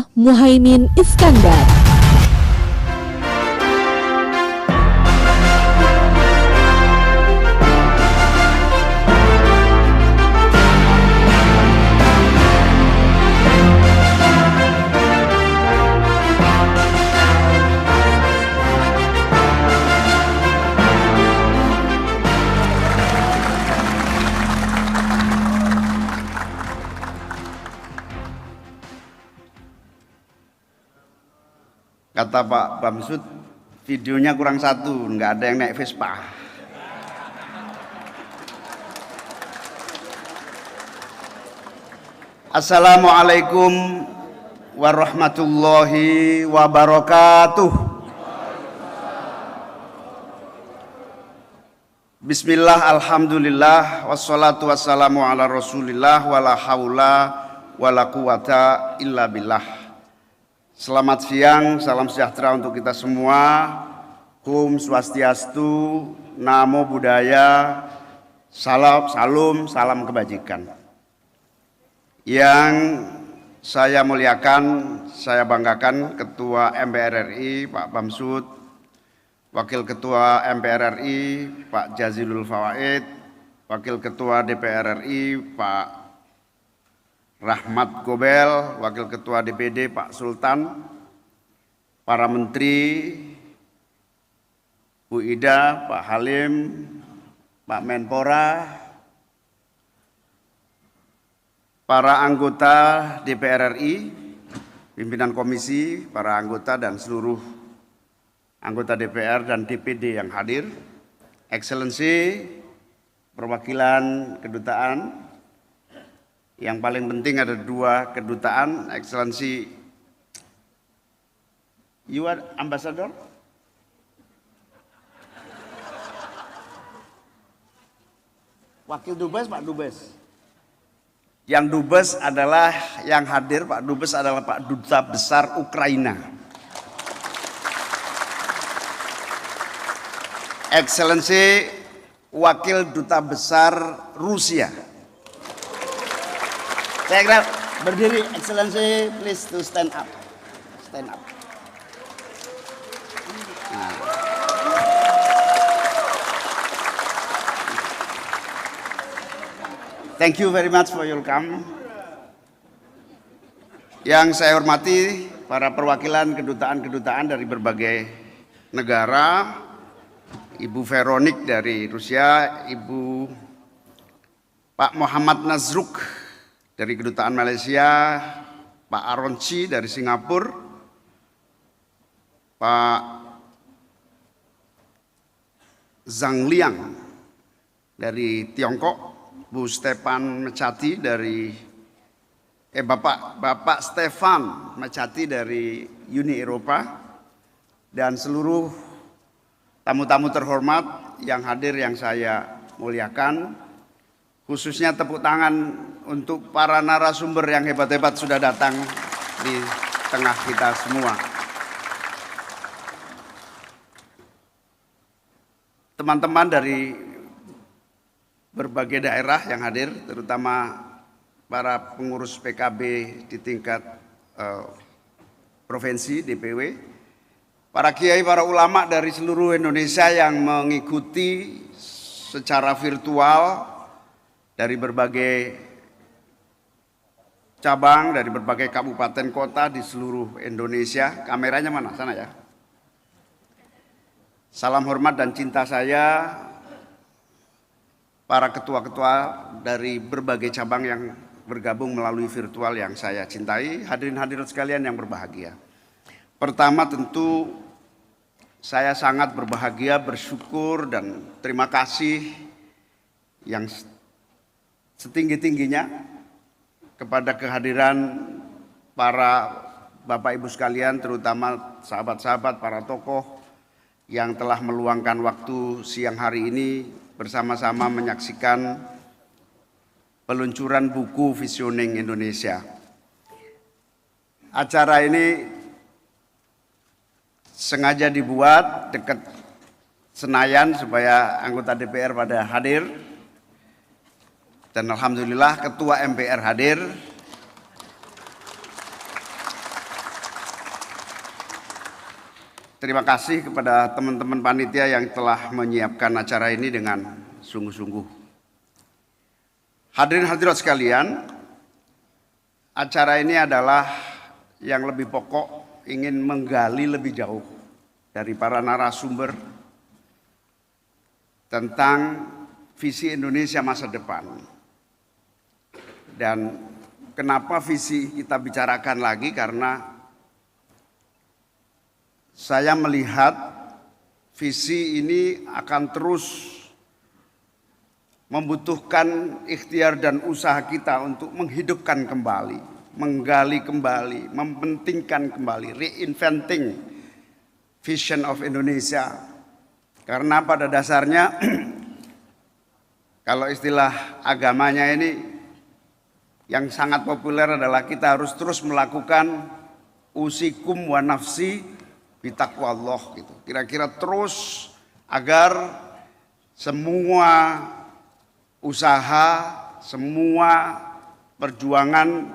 saya, Muhaimin Iskandar. Kata Pak Bamsud, videonya kurang satu, nggak ada yang naik Vespa. Assalamualaikum warahmatullahi wabarakatuh. Bismillah, alhamdulillah, wassalatu wassalamu ala rasulillah, wala haula wala quwata illa billah. Selamat siang, salam sejahtera untuk kita semua. Om Swastiastu, Namo Buddhaya, salam kebajikan. Yang saya muliakan, saya banggakan Ketua MPR RI Pak Bamsud, Wakil Ketua MPR RI Pak Jazilul Fawaid, Wakil Ketua DPR RI Pak Rahmat Gobel, Wakil Ketua DPD Pak Sultan, para Menteri, Bu Ida, Pak Halim, Pak Menpora, para anggota DPR RI, pimpinan komisi, para anggota dan seluruh anggota DPR dan DPD yang hadir, Excellency, perwakilan kedutaan. Yang paling penting ada dua kedutaan, Excellency, you are ambassador? Wakil Dubes, Pak Dubes. Yang Dubes adalah, yang hadir Pak Dubes adalah Pak Duta Besar Ukraina. Excellency, Wakil Duta Besar Rusia. Saya kira berdiri, Excellency, please to stand up. Stand up. Nah. Thank you very much for your come. Yang saya hormati para perwakilan kedutaan-kedutaan dari berbagai negara, Ibu Veronik dari Rusia, Ibu Pak Muhammad Nazruk dari Kedutaan Malaysia, Pak Aronci dari Singapura, Pak Zhang Liang dari Tiongkok, Bu Stefan Mechati dari Bapak Stefan Mechati dari Uni Eropa, dan seluruh tamu-tamu terhormat yang hadir yang saya muliakan. Khususnya tepuk tangan untuk para narasumber yang hebat-hebat sudah datang di tengah kita semua. Teman-teman dari berbagai daerah yang hadir, terutama para pengurus PKB di tingkat provinsi, DPW, para kiai, para ulama dari seluruh Indonesia yang mengikuti secara virtual dari berbagai cabang, dari berbagai kabupaten kota di seluruh Indonesia. Kameranya mana? Sana ya. Salam hormat dan cinta saya, para ketua-ketua dari berbagai cabang yang bergabung melalui virtual yang saya cintai, hadirin-hadirat sekalian yang berbahagia. Pertama tentu saya sangat berbahagia, bersyukur dan terima kasih yang setinggi-tingginya kepada kehadiran para Bapak Ibu sekalian, terutama sahabat-sahabat, para tokoh yang telah meluangkan waktu siang hari ini bersama-sama menyaksikan peluncuran buku Visioning Indonesia. Acara ini sengaja dibuat dekat Senayan supaya anggota DPR pada hadir. Dan alhamdulillah Ketua MPR hadir. terima kasih kepada teman-teman panitia yang telah menyiapkan acara ini dengan sungguh-sungguh. Hadirin hadirat sekalian, acara ini adalah yang lebih pokok, ingin menggali lebih jauh dari para narasumber tentang visi Indonesia masa depan. Dan kenapa visi kita bicarakan lagi, karena saya melihat visi ini akan terus membutuhkan ikhtiar dan usaha kita untuk menghidupkan kembali, menggali kembali, mementingkan kembali, reinventing vision of Indonesia. Karena pada dasarnya kalau istilah agamanya ini yang sangat populer adalah kita harus terus melakukan usikum wa nafsi bitaqwallah gitu. Kira-kira terus agar semua usaha, semua perjuangan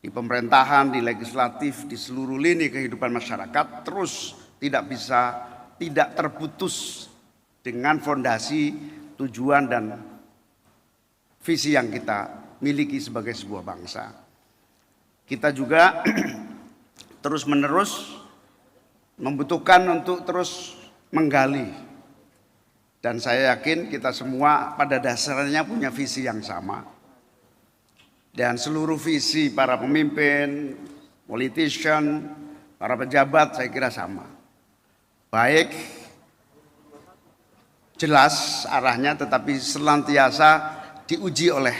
di pemerintahan, di legislatif, di seluruh lini kehidupan masyarakat terus tidak terputus dengan fondasi tujuan dan visi yang kita miliki sebagai sebuah bangsa. Kita juga terus-menerus membutuhkan untuk terus menggali, dan saya yakin kita semua pada dasarnya punya visi yang sama, dan seluruh visi para pemimpin, politician, para pejabat saya kira sama, baik, jelas arahnya, tetapi senantiasa diuji oleh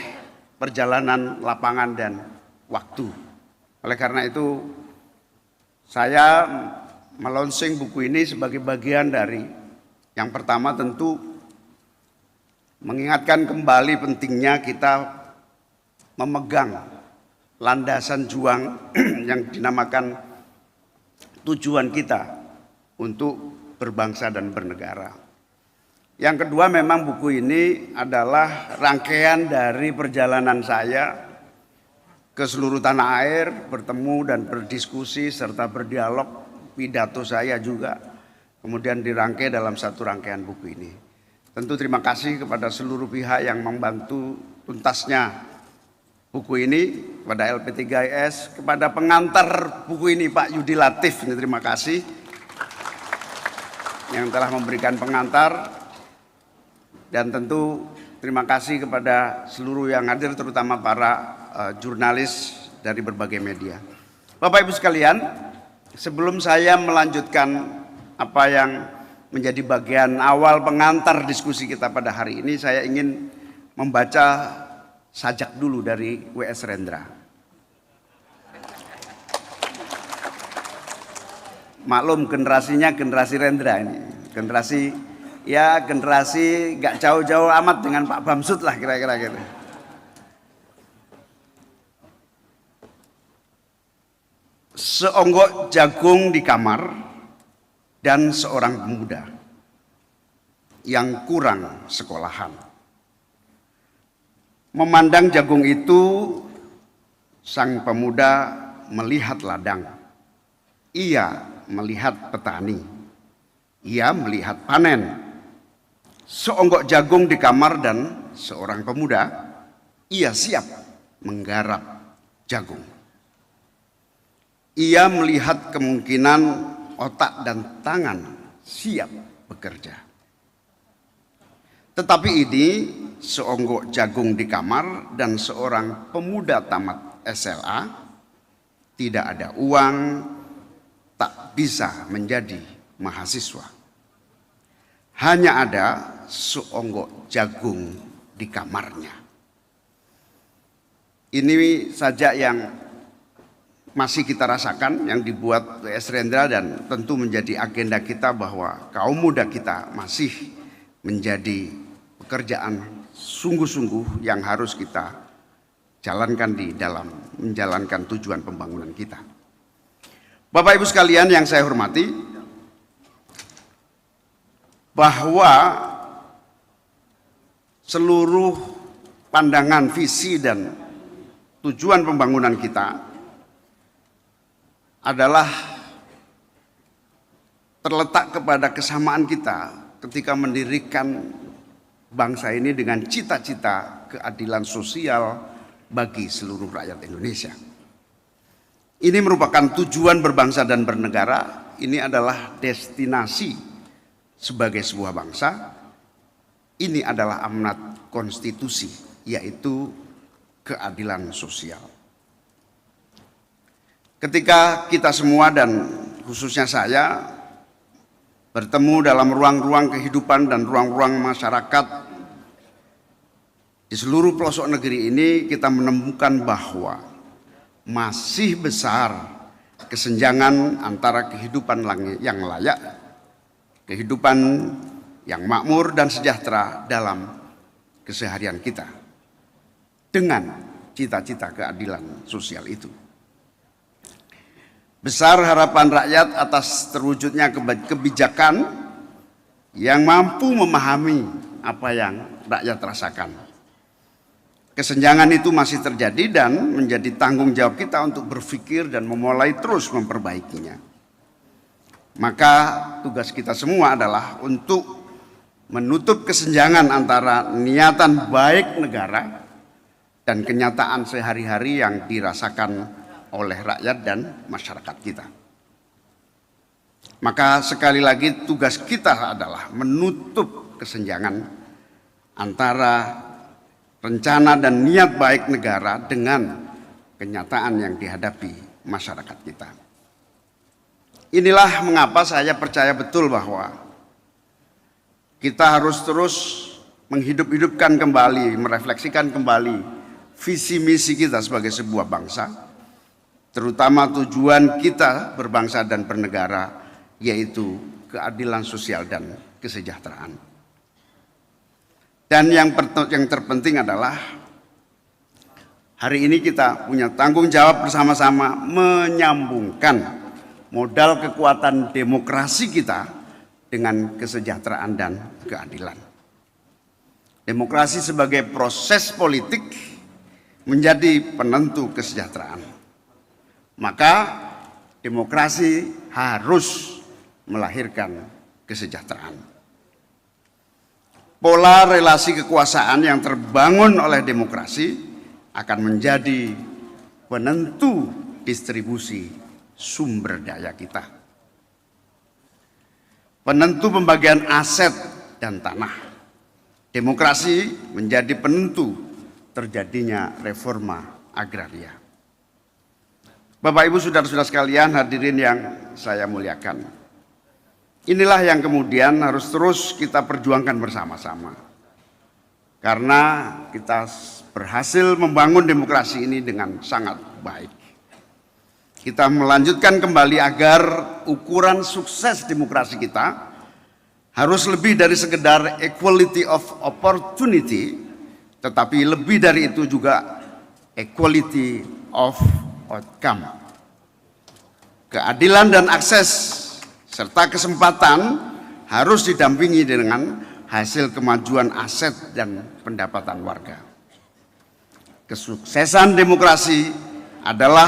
perjalanan lapangan dan waktu. Oleh karena itu saya melonsing buku ini sebagai bagian dari yang pertama tentu mengingatkan kembali pentingnya kita memegang landasan juang yang dinamakan tujuan kita untuk berbangsa dan bernegara. Yang kedua, memang buku ini adalah rangkaian dari perjalanan saya ke seluruh tanah air, bertemu dan berdiskusi serta berdialog, pidato saya juga kemudian dirangkai dalam satu rangkaian buku ini. Tentu terima kasih kepada seluruh pihak yang membantu tuntasnya buku ini, kepada LP3IS, kepada pengantar buku ini Pak Yudi Latif, ini terima kasih yang telah memberikan pengantar, dan tentu terima kasih kepada seluruh yang hadir, terutama para jurnalis dari berbagai media. Bapak Ibu sekalian, sebelum saya melanjutkan apa yang menjadi bagian awal pengantar diskusi kita pada hari ini, saya ingin membaca sajak dulu dari W.S. Rendra. Maklum generasinya generasi Rendra ini, generasi gak jauh-jauh amat dengan Pak Bamsud lah kira-kira gitu. Seonggok jagung di kamar dan seorang pemuda yang kurang sekolahan. Memandang jagung itu, sang pemuda melihat ladang. Ia melihat petani. Ia melihat panen. Seonggok jagung di kamar dan seorang pemuda, ia siap menggarap jagung. Ia melihat kemungkinan otak dan tangan siap bekerja. Tetapi ini seonggok jagung di kamar dan seorang pemuda tamat SLA, tidak ada uang, tak bisa menjadi mahasiswa. Hanya ada seonggok jagung di kamarnya. Ini saja yang masih kita rasakan, yang dibuat W.S. Rendra, dan tentu menjadi agenda kita bahwa kaum muda kita masih menjadi pekerjaan sungguh-sungguh yang harus kita jalankan di dalam menjalankan tujuan pembangunan kita. Bapak Ibu sekalian yang saya hormati, bahwa seluruh pandangan, visi dan tujuan pembangunan kita adalah terletak kepada kesamaan kita ketika mendirikan bangsa ini dengan cita-cita keadilan sosial bagi seluruh rakyat Indonesia. Ini merupakan tujuan berbangsa dan bernegara. Ini adalah destinasi sebagai sebuah bangsa. Ini adalah amanat konstitusi, yaitu keadilan sosial. Ketika kita semua dan khususnya saya bertemu dalam ruang-ruang kehidupan dan ruang-ruang masyarakat di seluruh pelosok negeri ini, kita menemukan bahwa masih besar kesenjangan antara kehidupan yang layak, kehidupan yang makmur dan sejahtera dalam keseharian kita dengan cita-cita keadilan sosial itu. Besar harapan rakyat atas terwujudnya kebijakan yang mampu memahami apa yang rakyat rasakan. Kesenjangan itu masih terjadi dan menjadi tanggung jawab kita untuk berpikir dan memulai terus memperbaikinya. Maka tugas kita semua adalah untuk menutup kesenjangan antara niatan baik negara dan kenyataan sehari-hari yang dirasakan oleh rakyat dan masyarakat kita. Maka sekali lagi tugas kita adalah menutup kesenjangan antara rencana dan niat baik negara dengan kenyataan yang dihadapi masyarakat kita. Inilah mengapa saya percaya betul bahwa kita harus terus menghidup-hidupkan kembali, merefleksikan kembali visi misi kita sebagai sebuah bangsa, terutama tujuan kita berbangsa dan bernegara, yaitu keadilan sosial dan kesejahteraan. Dan yang terpenting adalah hari ini kita punya tanggung jawab bersama-sama menyambungkan modal kekuatan demokrasi kita dengan kesejahteraan dan keadilan. Demokrasi sebagai proses politik menjadi penentu kesejahteraan. Maka demokrasi harus melahirkan kesejahteraan. Pola relasi kekuasaan yang terbangun oleh demokrasi akan menjadi penentu distribusi sumber daya kita, penentu pembagian aset dan tanah. Demokrasi menjadi penentu terjadinya reforma agraria. Bapak Ibu saudara-saudara sekalian, hadirin yang saya muliakan. Inilah yang kemudian harus terus kita perjuangkan bersama-sama. Karena kita berhasil membangun demokrasi ini dengan sangat baik. Kita melanjutkan kembali agar ukuran sukses demokrasi kita harus lebih dari sekedar equality of opportunity, tetapi lebih dari itu juga equality of outcome. Keadilan dan akses serta kesempatan harus didampingi dengan hasil kemajuan aset dan pendapatan warga. Kesuksesan demokrasi adalah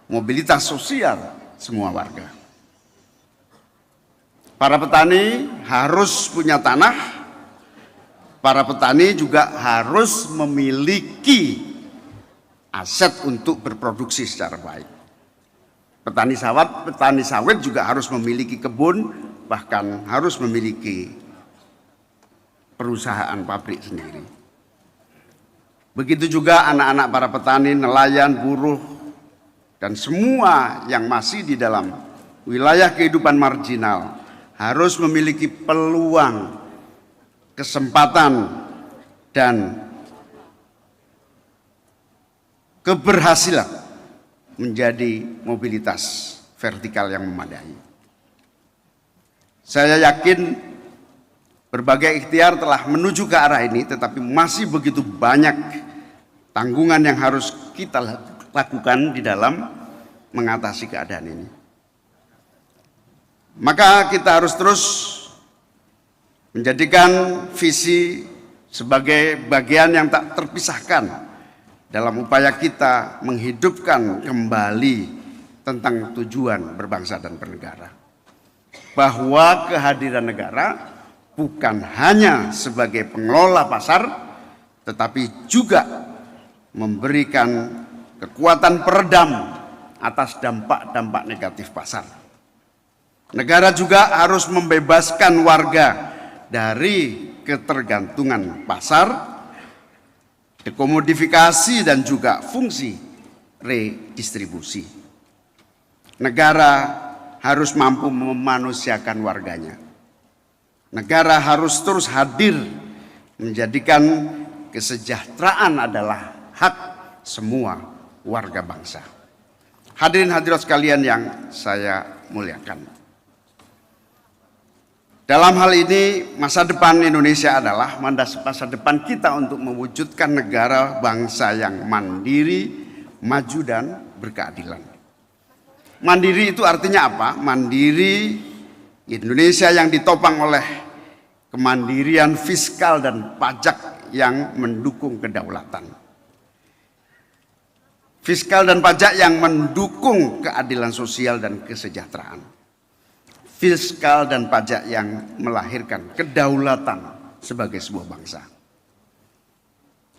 mobilitas sosial semua warga. Para petani harus punya tanah, para petani juga harus memiliki aset untuk berproduksi secara baik. Petani sawit juga harus memiliki kebun, bahkan harus memiliki perusahaan pabrik sendiri. Begitu juga anak-anak para petani, nelayan, buruh, dan semua yang masih di dalam wilayah kehidupan marginal harus memiliki peluang, kesempatan, dan keberhasilan menjadi mobilitas vertikal yang memadai. Saya yakin berbagai ikhtiar telah menuju ke arah ini, tetapi masih begitu banyak tanggungan yang harus kita lakukan di dalam mengatasi keadaan ini. Maka kita harus terus menjadikan visi sebagai bagian yang tak terpisahkan dalam upaya kita menghidupkan kembali tentang tujuan berbangsa dan bernegara. bahwa kehadiran negara bukan hanya sebagai pengelola pasar, tetapi juga memberikan kekuatan peredam atas dampak-dampak negatif pasar. Negara juga harus membebaskan warga dari ketergantungan pasar, dekomodifikasi, dan juga fungsi redistribusi. Negara harus mampu memanusiakan warganya. Negara harus terus hadir menjadikan kesejahteraan adalah hak semua warga bangsa. Hadirin hadirat sekalian yang saya muliakan. Dalam hal ini, masa depan Indonesia adalah masa depan kita untuk mewujudkan negara bangsa yang mandiri, maju, dan berkeadilan. Mandiri itu artinya apa? Mandiri Indonesia yang ditopang oleh kemandirian fiskal dan pajak yang mendukung kedaulatan. Fiskal dan pajak yang mendukung keadilan sosial dan kesejahteraan. Fiskal dan pajak yang melahirkan kedaulatan sebagai sebuah bangsa.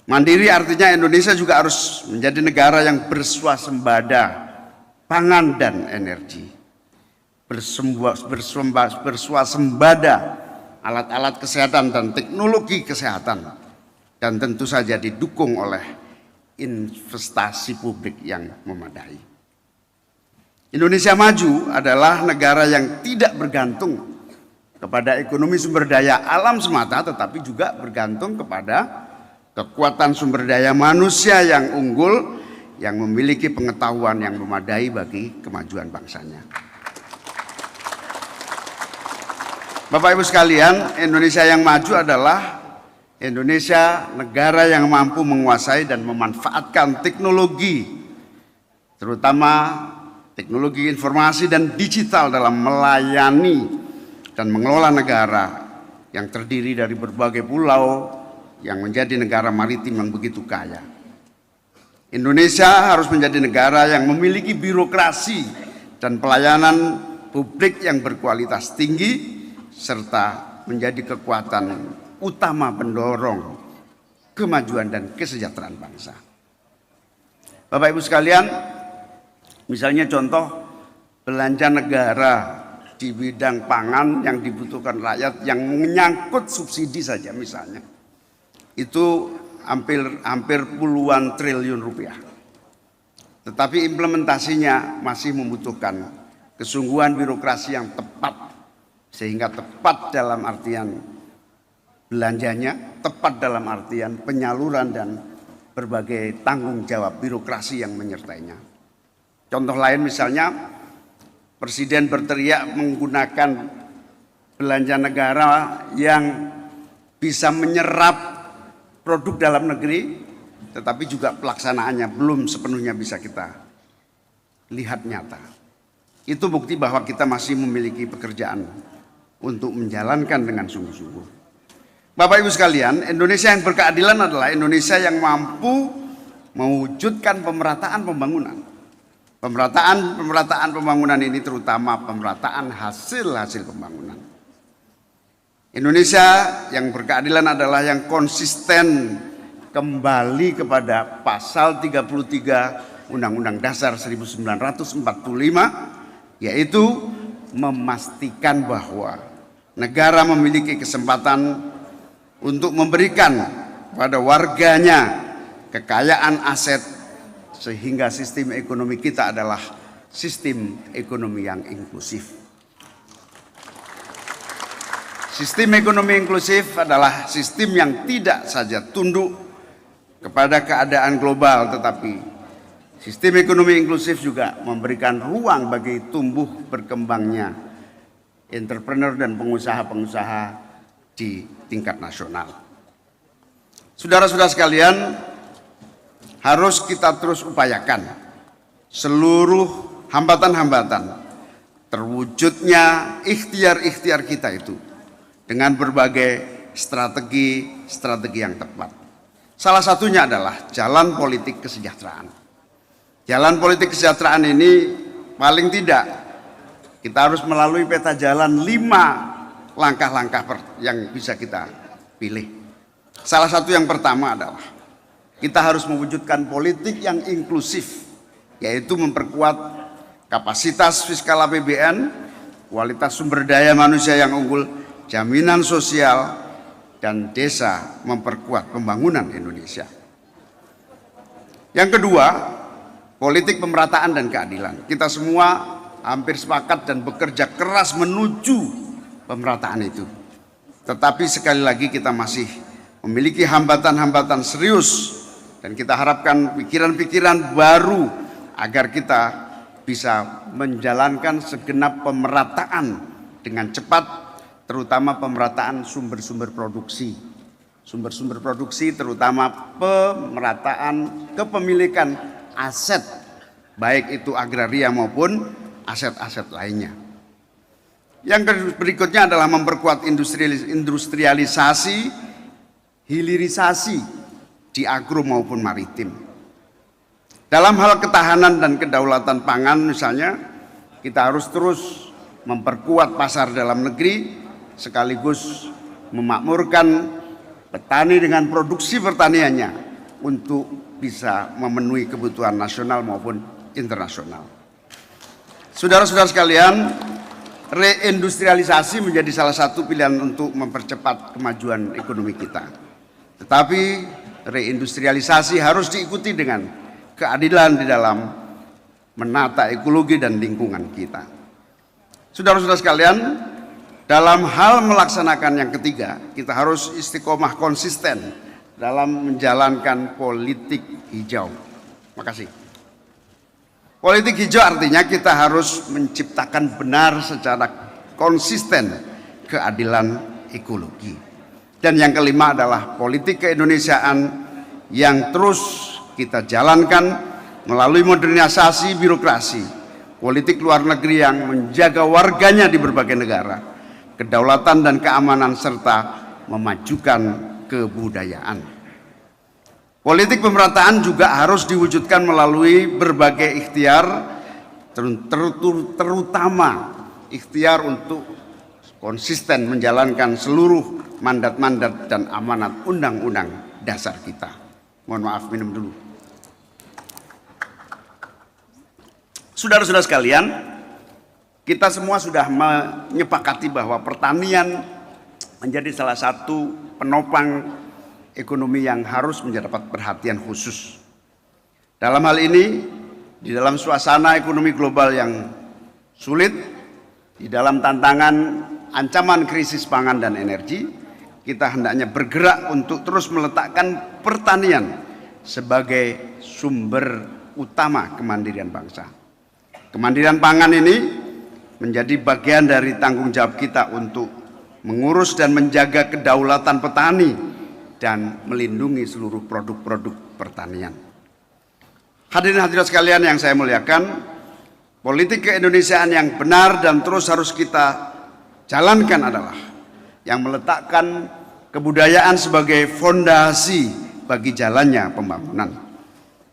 Mandiri artinya Indonesia juga harus menjadi negara yang berswasembada pangan dan energi, berswasembada alat-alat kesehatan dan teknologi kesehatan, dan tentu saja didukung oleh investasi publik yang memadai. Indonesia maju adalah negara yang tidak bergantung kepada ekonomi sumber daya alam semata, tetapi juga bergantung kepada kekuatan sumber daya manusia yang unggul, yang memiliki pengetahuan yang memadai bagi kemajuan bangsanya. Bapak Ibu sekalian, Indonesia yang maju adalah Indonesia negara yang mampu menguasai dan memanfaatkan teknologi, terutama teknologi informasi dan digital, dalam melayani dan mengelola negara yang terdiri dari berbagai pulau yang menjadi negara maritim yang begitu kaya. Indonesia harus menjadi negara yang memiliki birokrasi dan pelayanan publik yang berkualitas tinggi, serta menjadi kekuatan utama pendorong kemajuan dan kesejahteraan bangsa. Bapak Ibu sekalian, misalnya contoh belanja negara di bidang pangan yang dibutuhkan rakyat yang menyangkut subsidi saja misalnya, itu hampir puluhan triliun rupiah. Tetapi implementasinya masih membutuhkan kesungguhan birokrasi yang tepat, sehingga tepat dalam artian belanjanya, tepat dalam artian penyaluran dan berbagai tanggung jawab birokrasi yang menyertainya. Contoh lain misalnya, Presiden berteriak menggunakan belanja negara yang bisa menyerap produk dalam negeri, tetapi juga pelaksanaannya belum sepenuhnya bisa kita lihat nyata. Itu bukti bahwa kita masih memiliki pekerjaan untuk menjalankan dengan sungguh-sungguh. Bapak Ibu sekalian, Indonesia yang berkeadilan adalah Indonesia yang mampu mewujudkan pemerataan pembangunan. Pemerataan pembangunan ini terutama pemerataan hasil pembangunan. Indonesia yang berkeadilan adalah yang konsisten kembali kepada pasal 33 Undang-Undang Dasar 1945, yaitu memastikan bahwa negara memiliki kesempatan untuk memberikan pada warganya kekayaan aset, sehingga sistem ekonomi kita adalah sistem ekonomi yang inklusif. Sistem ekonomi inklusif adalah sistem yang tidak saja tunduk kepada keadaan global, tetapi sistem ekonomi inklusif juga memberikan ruang bagi tumbuh berkembangnya entrepreneur dan pengusaha-pengusaha di tingkat nasional. Saudara-saudara sekalian, harus kita terus upayakan seluruh hambatan-hambatan terwujudnya ikhtiar-ikhtiar kita itu dengan berbagai strategi yang tepat. Salah satunya adalah jalan politik kesejahteraan. Jalan politik kesejahteraan ini paling tidak Kita harus melalui peta jalan 5 langkah-langkah yang bisa kita pilih. Salah satu yang pertama adalah kita harus mewujudkan politik yang inklusif, yaitu memperkuat kapasitas fiskal APBN, kualitas sumber daya manusia yang unggul, jaminan sosial, dan desa, memperkuat pembangunan Indonesia. Yang kedua, politik pemerataan dan keadilan. Kita semua hampir sepakat dan bekerja keras menuju pemerataan itu. Tetapi sekali lagi kita masih memiliki hambatan-hambatan serius, dan kita harapkan pikiran-pikiran baru agar kita bisa menjalankan segenap pemerataan dengan cepat, terutama pemerataan sumber-sumber produksi. Sumber-sumber produksi terutama pemerataan kepemilikan aset, baik itu agraria maupun aset-aset lainnya. Yang berikutnya adalah memperkuat industrialisasi, hilirisasi di agro maupun maritim. Dalam hal ketahanan dan kedaulatan pangan misalnya, kita harus terus memperkuat pasar dalam negeri sekaligus memakmurkan petani dengan produksi pertaniannya untuk bisa memenuhi kebutuhan nasional maupun internasional. Saudara-saudara sekalian, reindustrialisasi menjadi salah satu pilihan untuk mempercepat kemajuan ekonomi kita. Tetapi reindustrialisasi harus diikuti dengan keadilan di dalam menata ekologi dan lingkungan kita. Saudara-saudara sekalian, dalam hal melaksanakan yang ketiga, kita harus istiqomah konsisten dalam menjalankan politik hijau. Makasih. Politik hijau artinya kita harus menciptakan benar secara konsisten keadilan ekologi. Dan yang kelima adalah politik keindonesiaan yang terus kita jalankan melalui modernisasi birokrasi, politik luar negeri yang menjaga warganya di berbagai negara, kedaulatan dan keamanan, serta memajukan kebudayaan. Politik pemerataan juga harus diwujudkan melalui berbagai ikhtiar, terutama ikhtiar untuk konsisten menjalankan seluruh mandat-mandat dan amanat undang-undang dasar kita. Mohon maaf, minum dulu. Saudara-saudara sekalian, kita semua sudah menyepakati bahwa pertanian menjadi salah satu penopang ekonomi yang harus mendapat perhatian khusus. Dalam hal ini, di dalam suasana ekonomi global yang sulit, di dalam tantangan ancaman krisis pangan dan energi, kita hendaknya bergerak untuk terus meletakkan pertanian sebagai sumber utama kemandirian bangsa. Kemandirian pangan ini menjadi bagian dari tanggung jawab kita untuk mengurus dan menjaga kedaulatan petani dan melindungi seluruh produk-produk pertanian. Hadirin hadirat sekalian yang saya muliakan, politik keindonesiaan yang benar dan terus harus kita jalankan adalah yang meletakkan kebudayaan sebagai fondasi bagi jalannya pembangunan.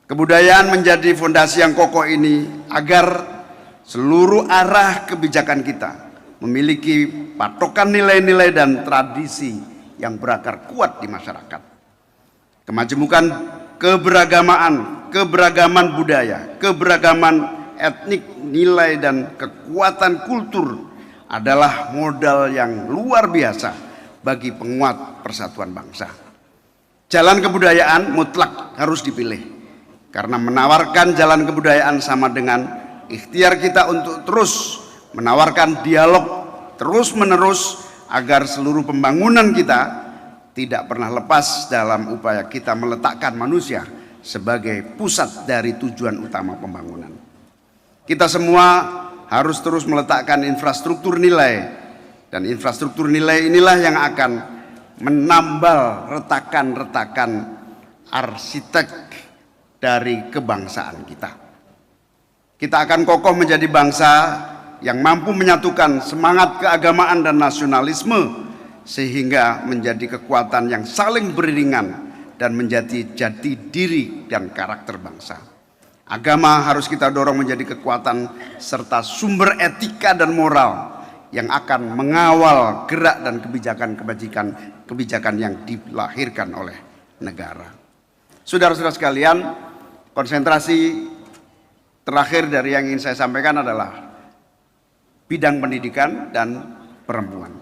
Kebudayaan menjadi fondasi yang kokoh ini agar seluruh arah kebijakan kita memiliki patokan nilai-nilai dan tradisi yang berakar kuat di masyarakat. Kemajemukan keberagaman budaya, keberagaman etnik, nilai dan kekuatan kultur adalah modal yang luar biasa bagi penguat persatuan bangsa. Jalan kebudayaan mutlak harus dipilih, karena menawarkan jalan kebudayaan sama dengan ikhtiar kita untuk terus menawarkan dialog terus-menerus agar seluruh pembangunan kita tidak pernah lepas dalam upaya kita meletakkan manusia sebagai pusat dari tujuan utama pembangunan. Kita semua harus terus meletakkan infrastruktur nilai, dan infrastruktur nilai inilah yang akan menambal retakan-retakan arsitek dari kebangsaan kita. Kita akan kokoh menjadi bangsa yang mampu menyatukan semangat keagamaan dan nasionalisme sehingga menjadi kekuatan yang saling beriringan dan menjadi jati diri dan karakter bangsa. Agama harus kita dorong menjadi kekuatan serta sumber etika dan moral yang akan mengawal gerak dan kebijakan yang dilahirkan oleh negara. Saudara-saudara sekalian, konsentrasi terakhir dari yang ingin saya sampaikan adalah bidang pendidikan dan perempuan.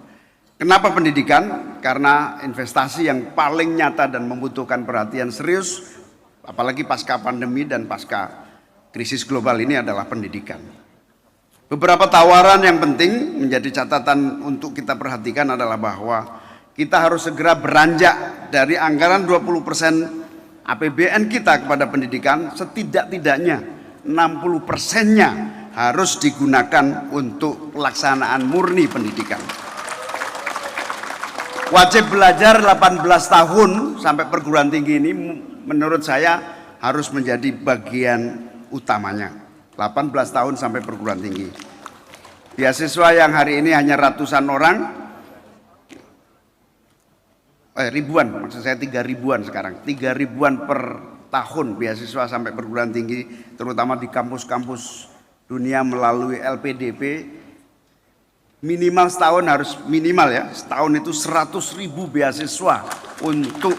Kenapa pendidikan? Karena investasi yang paling nyata dan membutuhkan perhatian serius, apalagi pasca pandemi dan pasca krisis global ini adalah pendidikan. Beberapa tawaran yang penting menjadi catatan untuk kita perhatikan adalah bahwa kita harus segera beranjak dari anggaran 20% APBN kita kepada pendidikan, setidak-tidaknya 60%-nya harus digunakan untuk pelaksanaan murni pendidikan. Wajib belajar 18 tahun sampai perguruan tinggi ini menurut saya harus menjadi bagian utamanya. 18 tahun sampai perguruan tinggi. Beasiswa yang hari ini hanya ratusan orang, ribuan, maksud saya 3.000-an sekarang, 3.000-an per tahun beasiswa sampai perguruan tinggi, terutama di kampus-kampus dunia melalui LPDP. Minimal setahun harus minimal ya, setahun itu 100.000 beasiswa untuk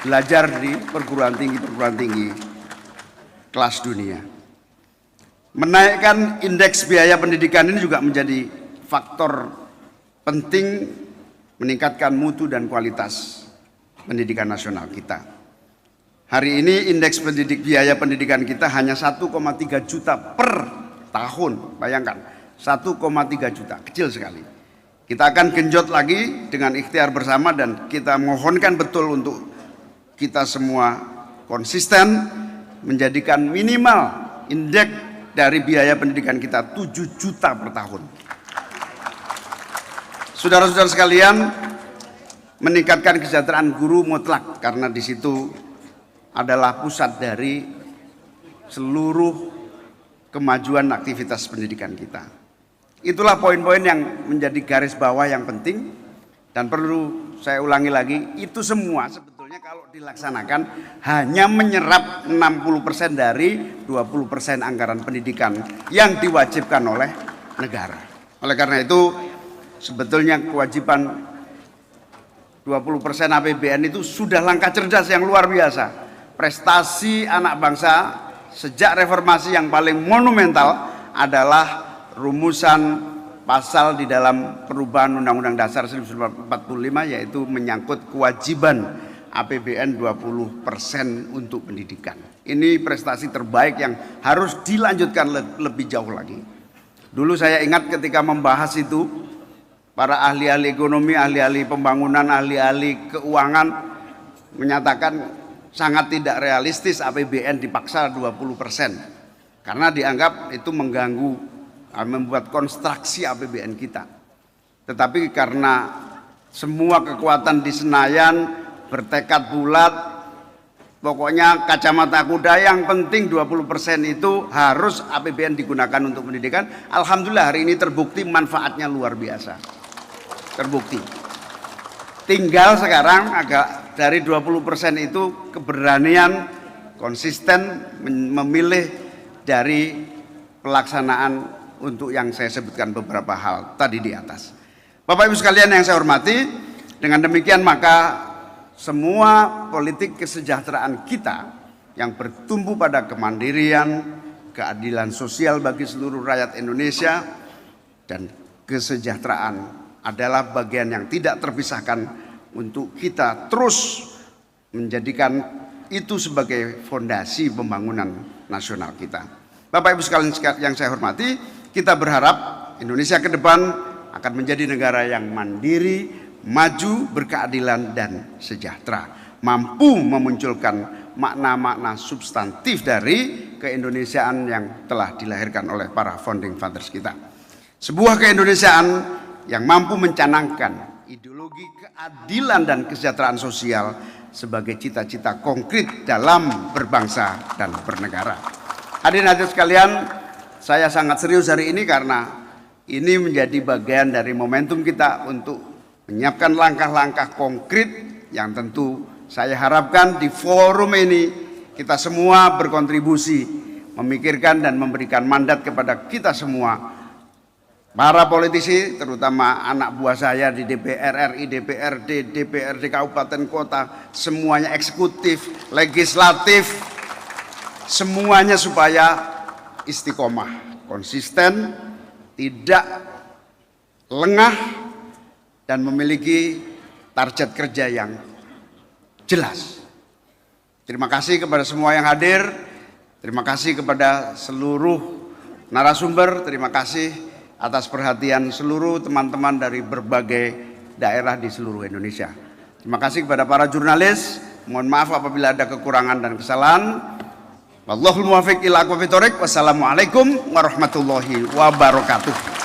belajar di perguruan tinggi kelas dunia. Menaikkan indeks biaya pendidikan ini juga menjadi faktor penting meningkatkan mutu dan kualitas pendidikan nasional kita. Hari ini indeks biaya pendidikan kita hanya 1,3 juta per tahun. Bayangkan, 1,3 juta, kecil sekali. Kita akan genjot lagi dengan ikhtiar bersama dan kita mohonkan betul untuk kita semua konsisten menjadikan minimal indeks dari biaya pendidikan kita 7 juta per tahun. Saudara-saudara sekalian, meningkatkan kesejahteraan guru mutlak karena di situ adalah pusat dari seluruh kemajuan aktivitas pendidikan kita. Itulah poin-poin yang menjadi garis bawah yang penting dan perlu saya ulangi lagi, itu semua sebetulnya kalau dilaksanakan hanya menyerap 60% dari 20% anggaran pendidikan yang diwajibkan oleh negara. Oleh karena itu sebetulnya kewajiban 20% APBN itu sudah langkah cerdas yang luar biasa. Prestasi anak bangsa sejak reformasi yang paling monumental adalah rumusan pasal di dalam perubahan Undang-Undang Dasar 1945 yaitu menyangkut kewajiban APBN 20% untuk pendidikan. Ini prestasi terbaik yang harus dilanjutkan lebih jauh lagi. Dulu saya ingat ketika membahas itu, para ahli-ahli ekonomi, ahli-ahli pembangunan, ahli-ahli keuangan menyatakan sangat tidak realistis APBN dipaksa 20%. Karena dianggap itu mengganggu, membuat konstruksi APBN kita. Tetapi karena semua kekuatan di Senayan bertekad bulat, pokoknya kacamata kuda yang penting 20% itu harus APBN digunakan untuk pendidikan. Alhamdulillah hari ini terbukti manfaatnya luar biasa. Terbukti. Tinggal sekarang agak dari 20% itu keberanian konsisten memilih dari pelaksanaan untuk yang saya sebutkan beberapa hal tadi di atas. Bapak Ibu sekalian yang saya hormati, dengan demikian maka semua politik kesejahteraan kita yang bertumbuh pada kemandirian, keadilan sosial bagi seluruh rakyat Indonesia, dan kesejahteraan adalah bagian yang tidak terpisahkan untuk kita terus menjadikan itu sebagai fondasi pembangunan nasional kita. Bapak Ibu sekalian yang saya hormati, kita berharap Indonesia ke depan akan menjadi negara yang mandiri, maju, berkeadilan dan sejahtera, mampu memunculkan makna-makna substantif dari keindonesiaan yang telah dilahirkan oleh para founding fathers kita. Sebuah keindonesiaan yang mampu mencanangkan ideologi keadilan dan kesejahteraan sosial sebagai cita-cita konkret dalam berbangsa dan bernegara. Hadirin hadirat sekalian, saya sangat serius hari ini karena ini menjadi bagian dari momentum kita untuk menyiapkan langkah-langkah konkret yang tentu saya harapkan di forum ini kita semua berkontribusi memikirkan dan memberikan mandat kepada kita semua, para politisi, terutama anak buah saya di DPR RI, DPRD, DPRD kabupaten kota, semuanya eksekutif, legislatif, semuanya supaya istiqomah, konsisten, tidak lengah, dan memiliki target kerja yang jelas. Terima kasih kepada semua yang hadir, terima kasih kepada seluruh narasumber, terima kasih atas perhatian seluruh teman-teman dari berbagai daerah di seluruh Indonesia. Terima kasih kepada para jurnalis, mohon maaf apabila ada kekurangan dan kesalahan. Wallahul muwaffiq ila aqwamit thoriq. Wassalamualaikum warahmatullahi wabarakatuh.